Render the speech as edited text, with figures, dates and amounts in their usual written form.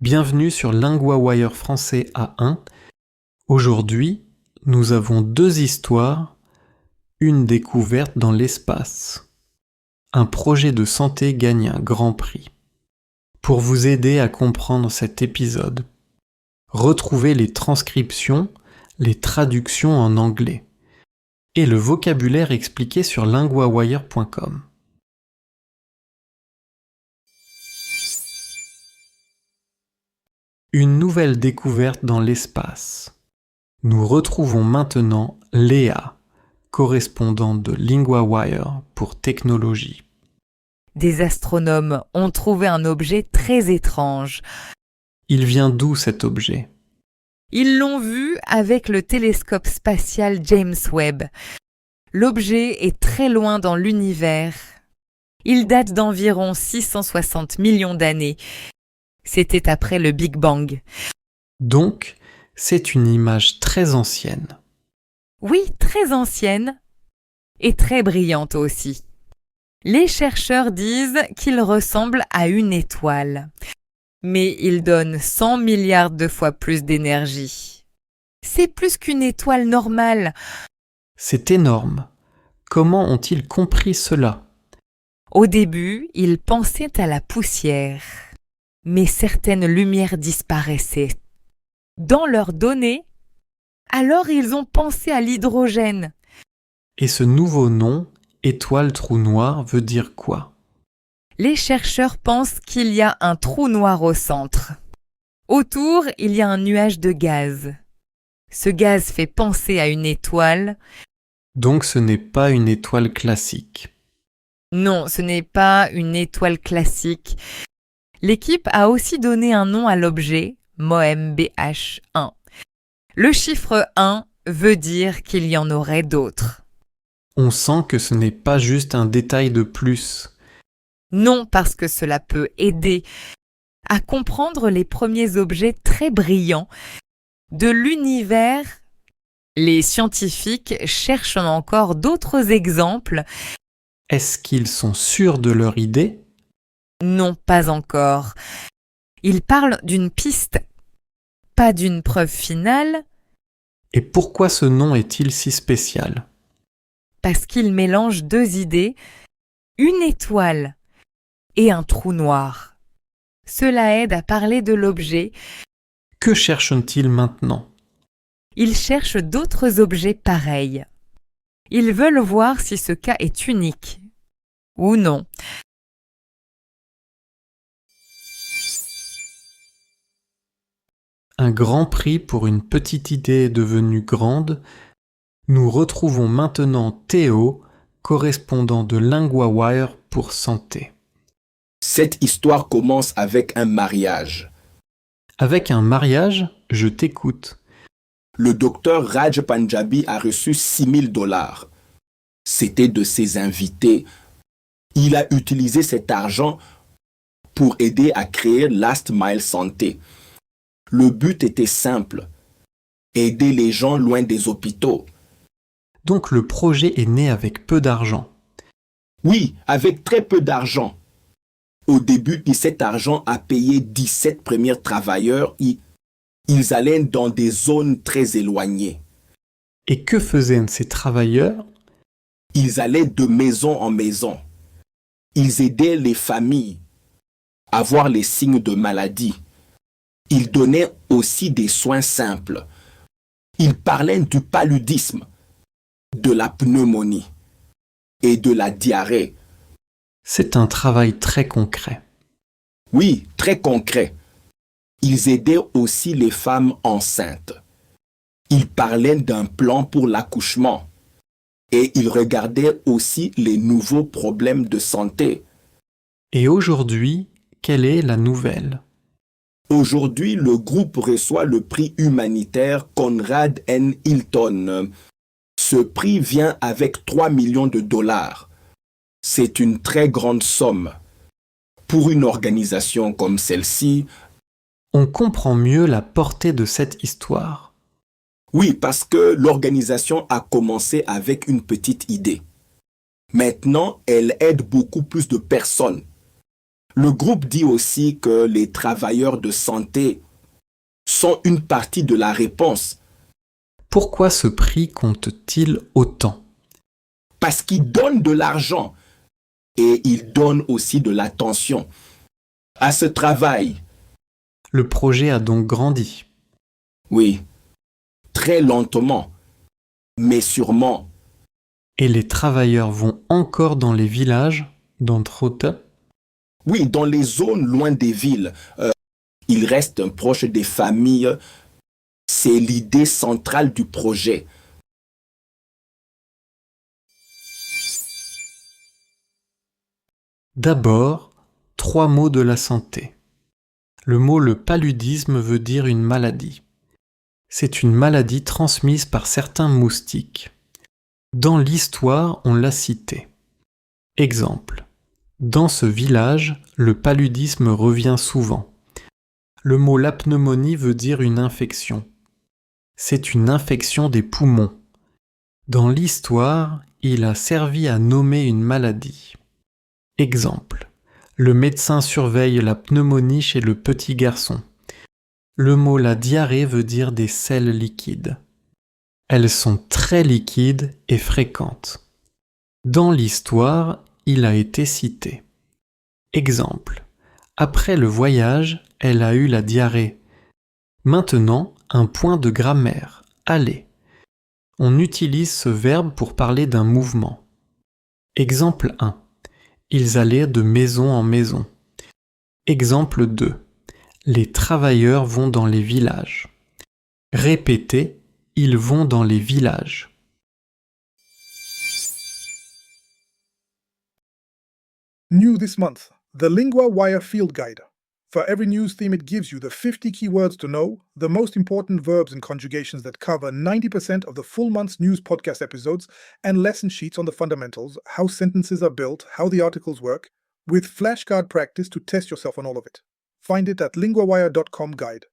Bienvenue sur LinguaWire français A1. Aujourd'hui, nous avons deux histoires, une découverte dans l'espace. Un projet de santé gagne un grand prix. Pour vous aider à comprendre cet épisode, retrouvez les transcriptions, les traductions en anglais et le vocabulaire expliqué sur linguawire.com. Une nouvelle découverte dans l'espace. Nous retrouvons maintenant Léa, correspondante de LinguaWire pour technologie. Des astronomes ont trouvé un objet très étrange. Il vient d'où cet objet? Ils l'ont vu avec le télescope spatial James Webb. L'objet est très loin dans l'univers. Il date d'environ 660 millions d'années. C'était après le Big Bang. Donc, c'est une image très ancienne. Oui, très ancienne et très brillante aussi. Les chercheurs disent qu'il ressemble à une étoile, mais il donne 100 milliards de fois plus d'énergie. C'est plus qu'une étoile normale. C'est énorme. Comment ont-ils compris cela? Au début, ils pensaient à la poussière, mais certaines lumières disparaissaient. Dans leurs données, alors ils ont pensé à l'hydrogène. Et ce nouveau nom, étoile trou noir, veut dire quoi? Les chercheurs pensent qu'il y a un trou noir au centre. Autour, il y a un nuage de gaz. Ce gaz fait penser à une étoile. Donc ce n'est pas une étoile classique. Non, ce n'est pas une étoile classique. L'équipe a aussi donné un nom à l'objet, MOEMBH1. Le chiffre 1 veut dire qu'il y en aurait d'autres. On sent que ce n'est pas juste un détail de plus. Non, parce que cela peut aider à comprendre les premiers objets très brillants de l'univers. Les scientifiques cherchent encore d'autres exemples. Est-ce qu'ils sont sûrs de leur idée? Non, pas encore. Ils parlent d'une piste, pas d'une preuve finale, Et pourquoi ce nom est-il si spécial? parce qu'ils mélangent deux idées, une étoile et un trou noir. Cela aide à parler de l'objet. Que cherchent-ils maintenant? Ils cherchent d'autres objets pareils. Ils veulent voir si ce cas est unique ou non. Un grand prix pour une petite idée devenue grande. Nous retrouvons maintenant Théo, correspondant de LinguaWire pour santé. Cette histoire commence avec un mariage. Avec un mariage, je t'écoute. Le docteur Raj Panjabi a reçu 6 000 $. C'était de ses invités. Il a utilisé cet argent pour aider à créer Last Mile Santé. Le but était simple, aider les gens loin des hôpitaux. Donc le projet est né avec peu d'argent. Oui, avec très peu d'argent. Au début, cet argent a payé 17 premiers travailleurs. Ils allaient dans des zones très éloignées. Et que faisaient ces travailleurs? Ils allaient de maison en maison. Ils aidaient les familles à voir les signes de maladie. Ils donnaient aussi des soins simples. Ils parlaient du paludisme, de la pneumonie et de la diarrhée. C'est un travail très concret. Oui, très concret. Ils aidaient aussi les femmes enceintes. Ils parlaient d'un plan pour l'accouchement. Et ils regardaient aussi les nouveaux problèmes de santé. Et aujourd'hui, quelle est la nouvelle? Aujourd'hui, le groupe reçoit le prix humanitaire Conrad N. Hilton. Ce prix vient avec 3 millions de $. C'est une très grande somme. Pour une organisation comme celle-ci, On comprend mieux la portée de cette histoire. oui, parce que l'organisation a commencé avec une petite idée. Maintenant, elle aide beaucoup plus de personnes. Le groupe dit aussi que les travailleurs de santé sont une partie de la réponse Pourquoi ce prix compte-t-il autant? parce qu'ils donnent de l'argent et ils donnent aussi de l'attention à ce travail. Le projet a donc grandi. Oui, très lentement, mais sûrement. Et les travailleurs vont encore dans les villages, d'entre autres. Oui, dans les zones loin des villes, ils restent proches des familles. C'est l'idée centrale du projet. D'abord, 3 mots de la santé. Le paludisme veut dire une maladie. C'est une maladie transmise par certains moustiques. Dans l'histoire, on l'a cité. Exemple. Dans ce village, le paludisme revient souvent. La pneumonie veut dire une infection. C'est une infection des poumons. Dans l'histoire, il a servi à nommer une maladie. Exemple. Le médecin surveille la pneumonie chez le petit garçon. La diarrhée veut dire des selles liquides. Elles sont très liquides et fréquentes. Dans l'histoire, il a été cité. Exemple. Après le voyage, elle a eu la diarrhée. Maintenant, un point de grammaire. Aller. On utilise ce verbe pour parler d'un mouvement. Exemple 1. Ils allaient de maison en maison. Exemple 2. Les travailleurs vont dans les villages. Répétez, ils vont dans les villages. New this month, the Lingua Wire Field Guide. For every news theme, it gives you the 50 keywords to know, the most important verbs and conjugations that cover 90% of the full month's news podcast episodes, and lesson sheets on the fundamentals, how sentences are built, how the articles work, with flashcard practice to test yourself on all of it. Find it at linguawire.com guide.